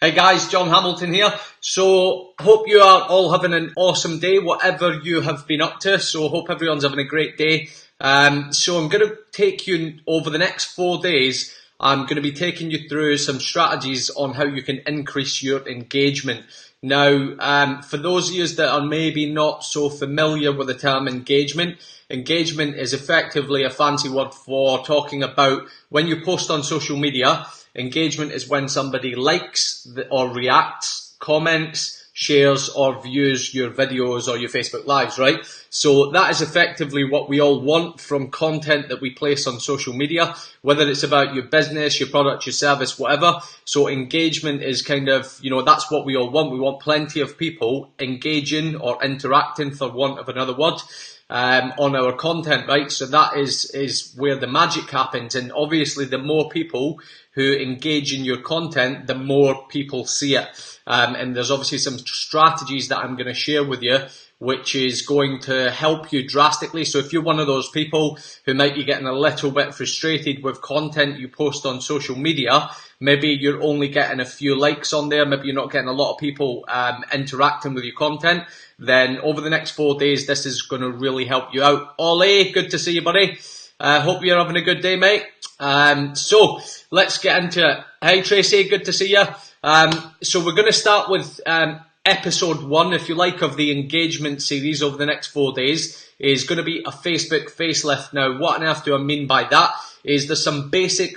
Hey guys, John Hamilton here. So, hope you are all having an awesome day, whatever you have been up to. So, hope everyone's having a great day. So I'm going to take you over the next 4 days. I'm going to be taking you through some strategies on how you can increase your engagement. Now, for those of you that are maybe not so familiar with the term engagement is effectively a fancy word for talking about when you post on social media. Engagement is when somebody likes or reacts, comments, shares or views your videos or your Facebook Lives, right? So that is effectively what we all want from content that we place on social media, whether it's about your business, your product, your service, whatever. So engagement is kind of, that's what we all want. We want plenty of people engaging or interacting, for want of another word, on our content, right? So that is where the magic happens. And obviously the more people who engage in your content, the more people see it. And there's obviously some strategies that I'm going to share with you, which is going to help you drastically. So if you're one of those people who might be getting a little bit frustrated with content you post on social media, maybe you're only getting a few likes on there, maybe you're not getting a lot of people interacting with your content, then over the next 4 days, this is going to really help you out. Ollie, good to see you, buddy. Hope you're having a good day, mate. So let's get into it. Hey, Tracy, good to see you. So we're going to start with episode 1, if you like, of the engagement series over the next 4 days. Is going to be a Facebook facelift. Now, what on earth do I mean by that? Is there's some basic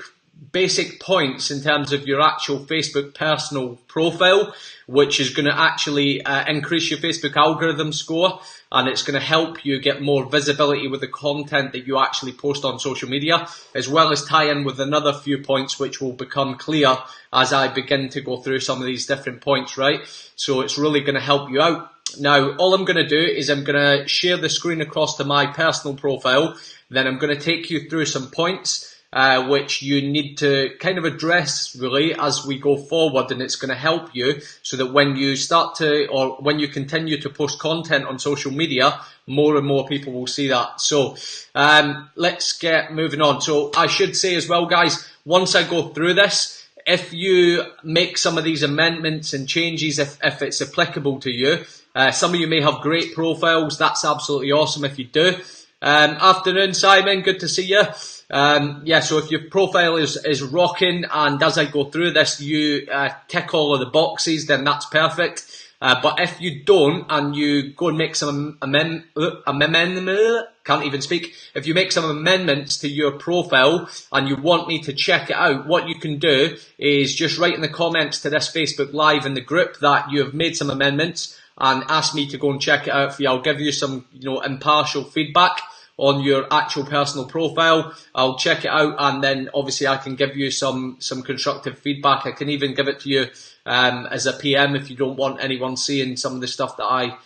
points in terms of your actual Facebook personal profile, which is going to actually increase your Facebook algorithm score, and it's going to help you get more visibility with the content that you actually post on social media, as well as tie in with another few points which will become clear as I begin to go through some of these different points, right? So it's really going to help you out. Now, all I'm going to do is I'm going to share the screen across to my personal profile, then I'm going to take you through some points which you need to kind of address really as we go forward, and it's going to help you so that when you start to, or when you continue to post content on social media, more and more people will see that. So let's get moving on. So I should say as well, guys, once I go through this, if you make some of these amendments and changes, if it's applicable to you, some of you may have great profiles. That's absolutely awesome if you do. Afternoon, Simon. Good to see you. So if your profile is rocking, and as I go through this, you tick all of the boxes, then that's perfect. But if you don't, and you go and make some if you make some amendments to your profile and you want me to check it out, what you can do is just write in the comments to this Facebook Live in the group that you have made some amendments and ask me to go and check it out for you. I'll give you some, impartial feedback on your actual personal profile. I'll check it out, and then obviously I can give you some constructive feedback. I can even give it to you as a PM if you don't want anyone seeing some of the stuff that I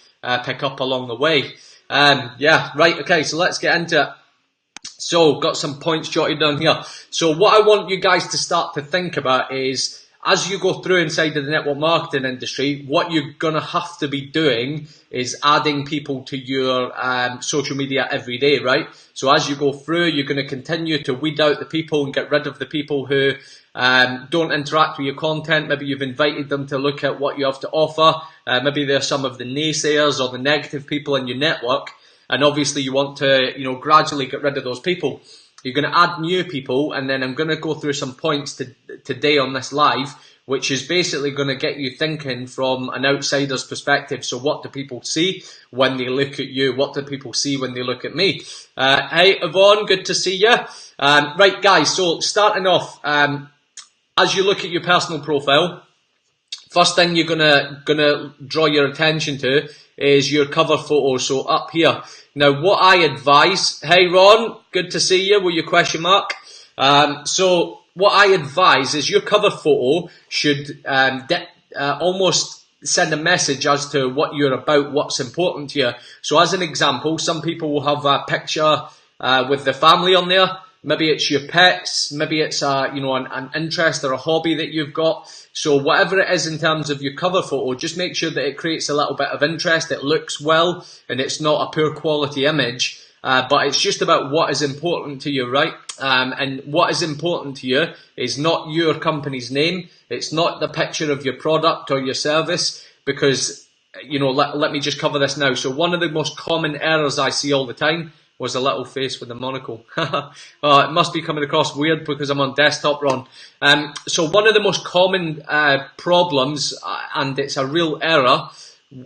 pick up along the way. Right, okay, so let's get into it. So, got some points jotted down here. So what I want you guys to start to think about is, as you go through inside of the network marketing industry, what you're going to have to be doing is adding people to your social media every day, right? So as you go through, you're going to continue to weed out the people and get rid of the people who don't interact with your content. Maybe you've invited them to look at what you have to offer. Maybe they're some of the naysayers or the negative people in your network. And obviously you want to, gradually get rid of those people. You're going to add new people, and then I'm going to go through some points today on this live, which is basically going to get you thinking from an outsider's perspective. So what do people see when they look at you? What do people see when they look at me? Hey, Yvonne, good to see you. Right, guys, so starting off, as you look at your personal profile, first thing you're gonna draw your attention to is your cover photo. So up here. Now, what I advise, hey Ron, good to see you with your question mark. So what I advise is your cover photo should almost send a message as to what you're about, what's important to you. So as an example, some people will have a picture with their family on there. Maybe it's your pets, maybe it's an interest or a hobby that you've got. So whatever it is in terms of your cover photo, just make sure that it creates a little bit of interest, it looks well, and it's not a poor quality image. But it's just about what is important to you, right? And what is important to you is not your company's name. It's not the picture of your product or your service, because, you know, let me just cover this now. So one of the most common errors I see all the time was a little face with a monocle. It must be coming across weird because I'm on desktop, Ron. So one of the most common problems, and it's a real error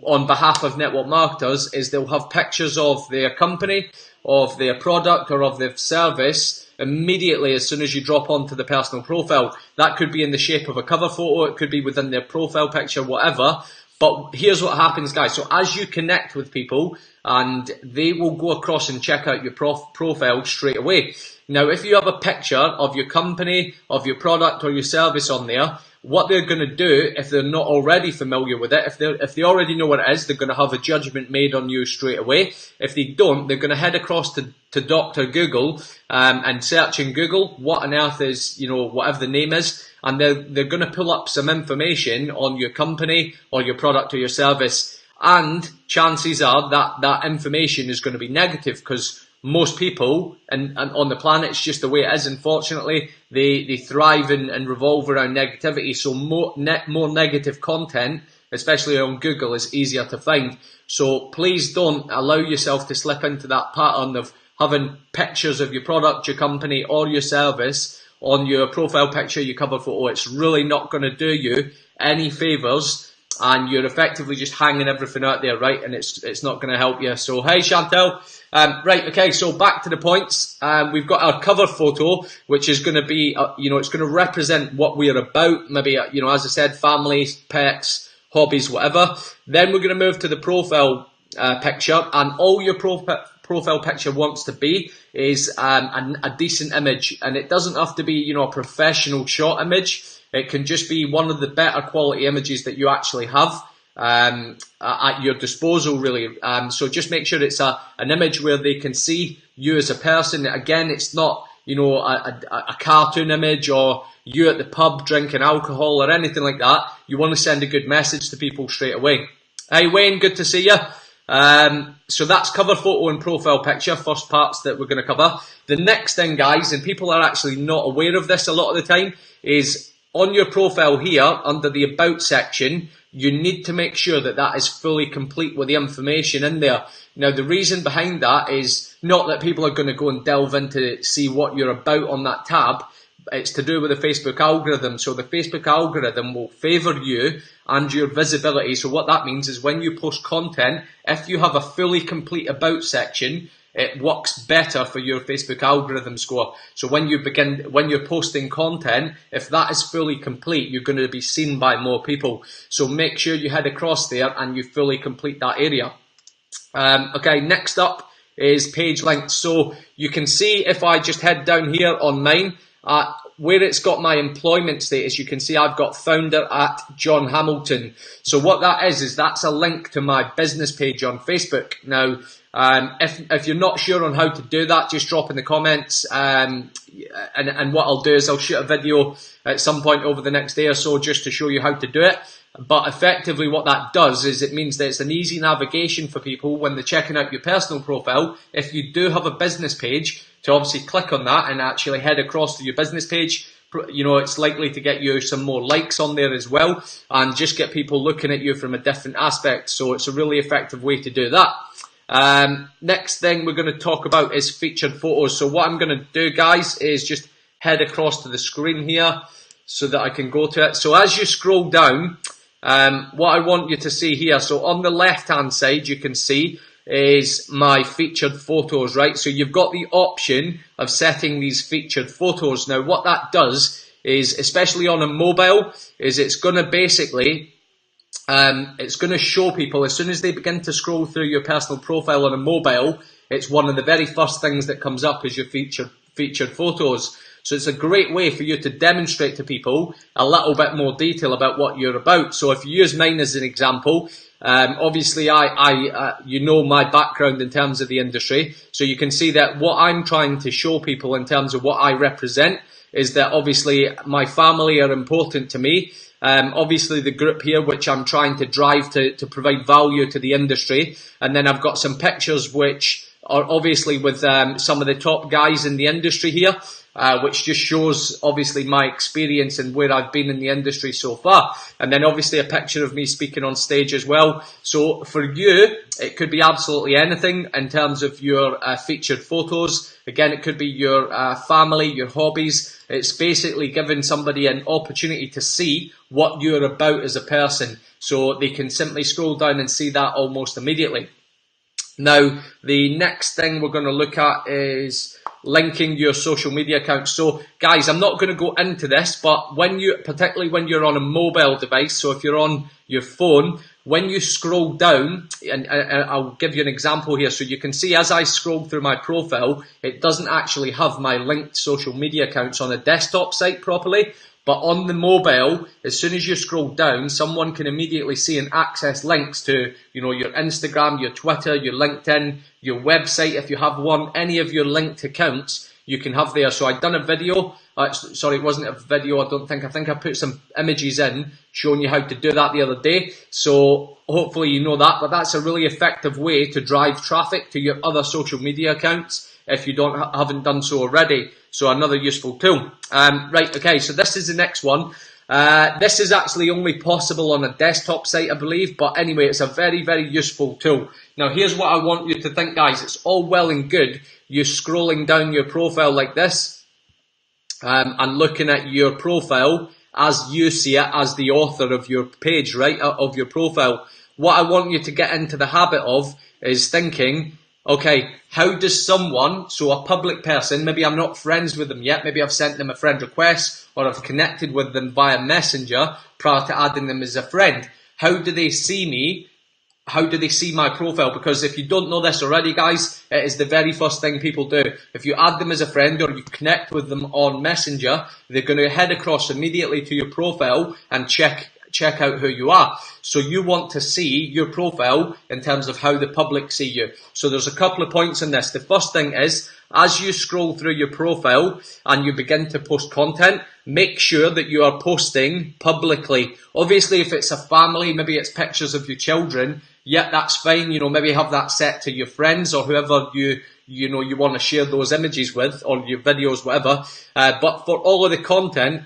on behalf of network marketers, is they'll have pictures of their company, of their product, or of their service immediately as soon as you drop onto the personal profile. That could be in the shape of a cover photo, it could be within their profile picture, whatever. But here's what happens, guys. So as you connect with people, and they will go across and check out your profile straight away. Now, if you have a picture of your company, of your product or your service on there, what they're going to do, if they're not already familiar with it, if they already know what it is, they're going to have a judgment made on you straight away. If they don't, they're going to head across to Dr. Google and search in Google what on earth is, you know, whatever the name is, and they're going to pull up some information on your company or your product or your service. And chances are that information is going to be negative, because most people and on the planet, it's just the way it is, unfortunately, they thrive and revolve around negativity. So more negative content, especially on Google, is easier to find. So please don't allow yourself to slip into that pattern of having pictures of your product, your company, or your service on your profile picture, your cover photo. It's really not going to do you any favours, and you're effectively just hanging everything out there, right? And it's not going to help you. So, hey, Chantel. Right, okay, so back to the points. We've got our cover photo, which is going to be, you know, it's going to represent what we're about. Maybe, you know, as I said, families, pets, hobbies, whatever. Then we're going to move to the profile picture, and all your profile picture wants to be is a decent image. And it doesn't have to be, you know, a professional shot image. It can just be one of the better quality images that you actually have at your disposal, really. So just make sure it's an image where they can see you as a person. Again, it's not, you know, a cartoon image or you at the pub drinking alcohol or anything like that. You want to send a good message to people straight away. Hey, Wayne, good to see you. So that's cover photo and profile picture, first parts that we're going to cover. The next thing, guys, and people are actually not aware of this a lot of the time, is on your profile here, under the About section, you need to make sure that is fully complete with the information in there. Now, the reason behind that is not that people are going to go and delve into see what you're about on that tab. It's to do with the Facebook algorithm. So the Facebook algorithm will favour you and your visibility. So what that means is when you post content, if you have a fully complete About section, it works better for your Facebook algorithm score. So when you're posting content, if that is fully complete, you're going to be seen by more people. So make sure you head across there and you fully complete that area. Okay, next up is page length. So you can see if I just head down here on mine, where it's got my employment status, you can see I've got founder at John Hamilton. So what that is that's a link to my business page on Facebook. Now, if you're not sure on how to do that, just drop in the comments. And what I'll do is I'll shoot a video at some point over the next day or so just to show you how to do it. But effectively what that does is it means that it's an easy navigation for people when they're checking out your personal profile. If you do have a business page, to obviously click on that and actually head across to your business page. You know, it's likely to get you some more likes on there as well, and just get people looking at you from a different aspect. So it's a really effective way to do that. Next thing we're going to talk about is featured photos. So what I'm going to do, guys, is just head across to the screen here so that I can go to it. So as you scroll down, what I want you to see here, so on the left hand side you can see is my featured photos, right? So you've got the option of setting these featured photos. Now what that does is, especially on a mobile, is it's going to basically it's going to show people as soon as they begin to scroll through your personal profile on a mobile, it's one of the very first things that comes up is your featured photos. So it's a great way for you to demonstrate to people a little bit more detail about what you're about. So if you use mine as an example, obviously you know my background in terms of the industry. So you can see that what I'm trying to show people in terms of what I represent is that obviously my family are important to me. Obviously the group here, which I'm trying to drive to provide value to the industry. And then I've got some pictures which are obviously with some of the top guys in the industry here. which just shows obviously my experience and where I've been in the industry so far. And then obviously a picture of me speaking on stage as well. So for you, it could be absolutely anything in terms of your featured photos. Again, it could be your family, your hobbies. It's basically giving somebody an opportunity to see what you're about as a person. So they can simply scroll down and see that almost immediately. Now, the next thing we're going to look at is linking your social media accounts. So guys, I'm not going to go into this, but particularly when you're on a mobile device, so if you're on your phone, when you scroll down, and I'll give you an example here, so you can see as I scroll through my profile, it doesn't actually have my linked social media accounts on a desktop site properly. But on the mobile, as soon as you scroll down, someone can immediately see and access links to, your Instagram, your Twitter, your LinkedIn, your website. If you have one, any of your linked accounts, you can have there. So I've done a video. Sorry, it wasn't a video, I don't think. I think I put some images in showing you how to do that the other day. So hopefully you know that. But that's a really effective way to drive traffic to your other social media accounts if you haven't done so already. So another useful tool. Right, okay, so this is the next one. This is actually only possible on a desktop site, I believe. But anyway, it's a very, very useful tool. Now, here's what I want you to think, guys. It's all well and good you scrolling down your profile like this and looking at your profile as you see it as the author of your page, right, of your profile. What I want you to get into the habit of is thinking, okay, how does someone, so a public person, maybe I'm not friends with them yet, maybe I've sent them a friend request or I've connected with them via Messenger prior to adding them as a friend. How do they see me? How do they see my profile? Because if you don't know this already, guys, it is the very first thing people do. If you add them as a friend or you connect with them on Messenger, they're going to head across immediately to your profile and check out who you are. So you want to see your profile in terms of how the public see you. So there's a couple of points in this. The first thing is, as you scroll through your profile and you begin to post content, make sure that you are posting publicly. Obviously, if it's a family, maybe it's pictures of your children, yeah, that's fine. Maybe have that set to your friends or whoever you want to share those images with, or your videos, whatever. But for all of the content,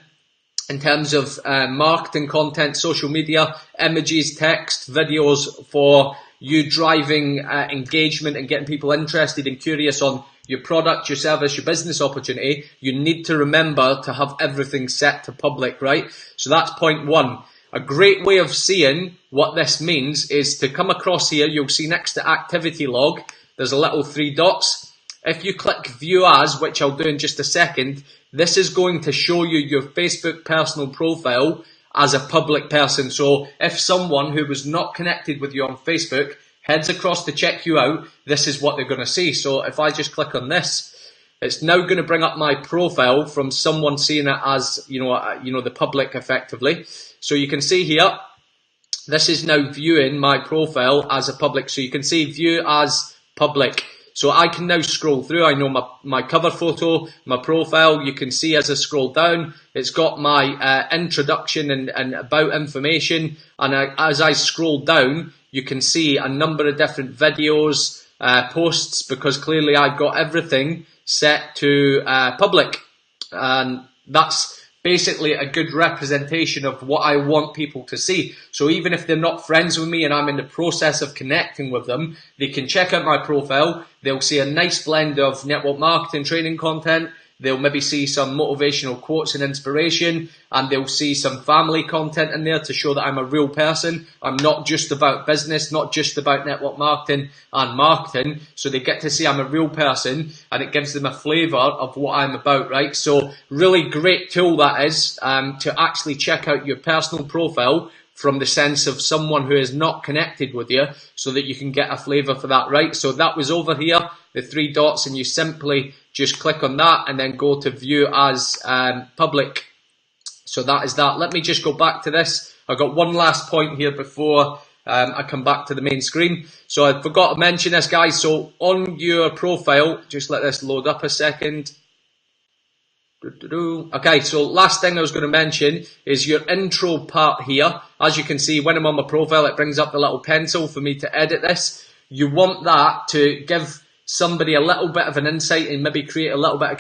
in terms of marketing content, social media, images, text, videos for you driving engagement and getting people interested and curious on your product, your service, your business opportunity, you need to remember to have everything set to public, right? So that's point one. A great way of seeing what this means is to come across here. You'll see next to activity log, there's a little 3 dots. If you click view as, which I'll do in just a second, this is going to show you your Facebook personal profile as a public person. So if someone who was not connected with you on Facebook heads across to check you out, this is what they're going to see. So if I just click on this, it's now going to bring up my profile from someone seeing it as, the public effectively. So you can see here, this is now viewing my profile as a public. So you can see view as public. So I can now scroll through. I know my cover photo, my profile. You can see as I scroll down, it's got my introduction and about information. And as I scroll down, you can see a number of different videos, posts, because clearly I've got everything set to public. And that's basically a good representation of what I want people to see. So even if they're not friends with me and I'm in the process of connecting with them, they can check out my profile. They'll see a nice blend of network marketing training content. They'll maybe see some motivational quotes and inspiration, and they'll see some family content in there to show that I'm a real person. I'm not just about business, not just about network marketing and marketing. So they get to see I'm a real person, and it gives them a flavour of what I'm about, right? So really great tool that is to actually check out your personal profile from the sense of someone who is not connected with you, so that you can get a flavour for that, right? So that was over here, the 3 dots, and you simply just click on that and then go to view as public. So that is that. Let me just go back to this. I've got one last point here before I come back to the main screen. So I forgot to mention this, guys. So on your profile, just let this load up a second. Okay, so last thing I was going to mention is your intro part here. As you can see, when I'm on my profile, it brings up the little pencil for me to edit this. You want that to give somebody a little bit of an insight and maybe create a little bit of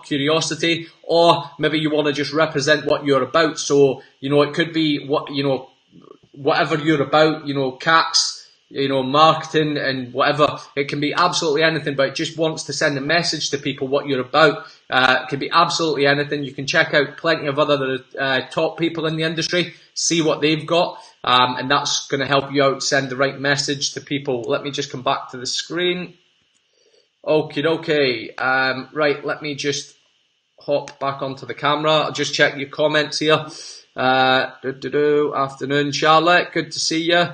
curiosity, or maybe you want to just represent what you're about. So, it could be whatever you're about, cats, marketing and whatever. It can be absolutely anything, but it just wants to send a message to people what you're about. It can be absolutely anything. You can check out plenty of other top people in the industry, see what they've got, and that's going to help you out, send the right message to people. Let me just come back to the screen. Okay. Right, let me just hop back onto the camera. I'll just check your comments here. Afternoon, Charlotte. Good to see you.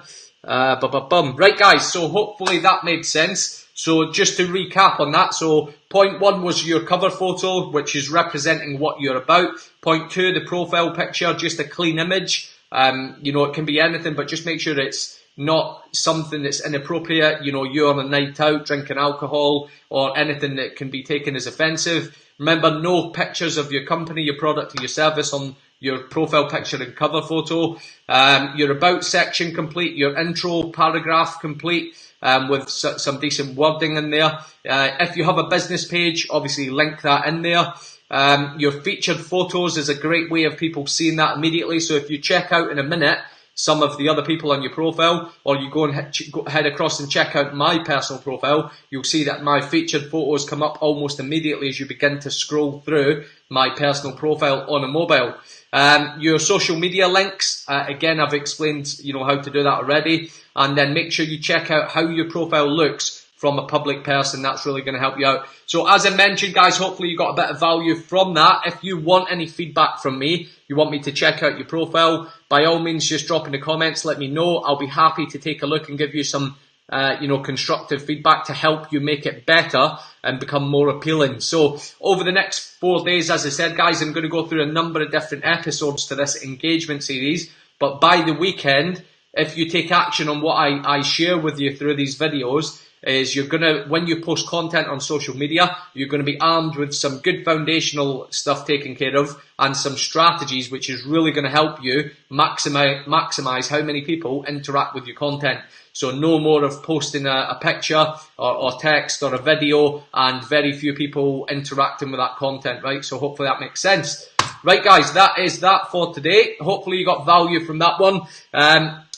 Right, guys, so hopefully that made sense. So just to recap on that, so point 1 was your cover photo, which is representing what you're about. Point 2, the profile picture, just a clean image. It can be anything, but just make sure it's not something that's inappropriate. You're on a night out drinking alcohol or anything that can be taken as offensive. Remember, no pictures of your company, your product, or your service on your profile picture and cover photo. Your about section complete, your intro paragraph complete, with some decent wording in there. If you have a business page, obviously link that in there. Your featured photos is a great way of people seeing that immediately. So if you check out in a minute some of the other people on your profile, or you go and head across and check out my personal profile, you'll see that my featured photos come up almost immediately as you begin to scroll through my personal profile on a mobile. Your social media links, again, I've explained, how to do that already. And then make sure you check out how your profile looks from a public person. That's really going to help you out. So as I mentioned, guys, hopefully you got a bit of value from that. If you want any feedback from me, you want me to check out your profile, by all means, just drop in the comments, let me know. I'll be happy to take a look and give you some constructive feedback to help you make it better and become more appealing. So over the next 4 days, as I said, guys, I'm going to go through a number of different episodes to this engagement series. But by the weekend, if you take action on what I share with you through these videos, is when you post content on social media, you're going to be armed with some good foundational stuff taken care of and some strategies which is really going to help you maximize how many people interact with your content. So no more of posting a picture or text or a video and very few people interacting with that content, right? So hopefully that makes sense. Right, guys, that is that for today. Hopefully you got value from that one.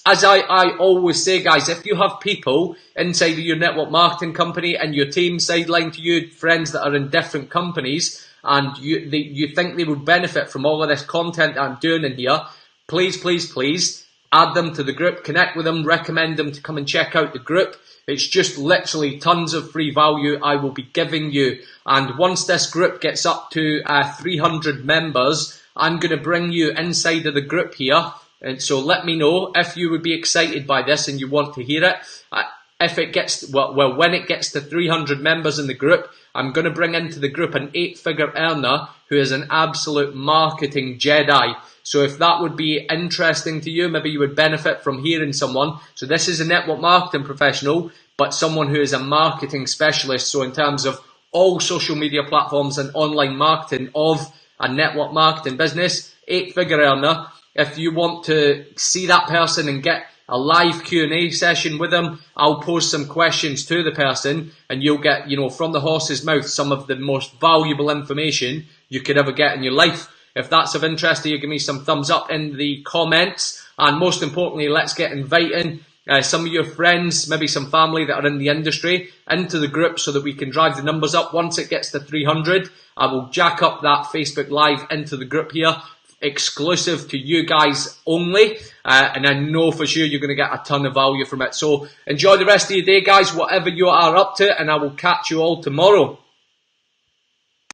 As I always say, guys, if you have people inside of your network marketing company and your team sidelined to you, friends that are in different companies, and you think they would benefit from all of this content that I'm doing in here, please add them to the group, connect with them, recommend them to come and check out the group. It's just literally tons of free value I will be giving you. And once this group gets up to 300 members, I'm going to bring you inside of the group here. And so let me know if you would be excited by this and you want to hear it. If it gets, when it gets to 300 members in the group, I'm going to bring into the group an 8-figure earner who is an absolute marketing Jedi. So if that would be interesting to you, maybe you would benefit from hearing someone. So this is a network marketing professional, but someone who is a marketing specialist. So in terms of all social media platforms and online marketing of a network marketing business, 8-figure earner. If you want to see that person and get a live Q&A session with them, I'll pose some questions to the person and you'll get, from the horse's mouth, some of the most valuable information you could ever get in your life. If that's of interest to you, give me some thumbs up in the comments. And most importantly, let's get inviting some of your friends, maybe some family that are in the industry, into the group so that we can drive the numbers up. Once it gets to 300, I will jack up that Facebook Live into the group here, exclusive to you guys only, and I know for sure you're going to get a ton of value from it. So enjoy the rest of your day, guys, whatever you are up to, and I will catch you all tomorrow.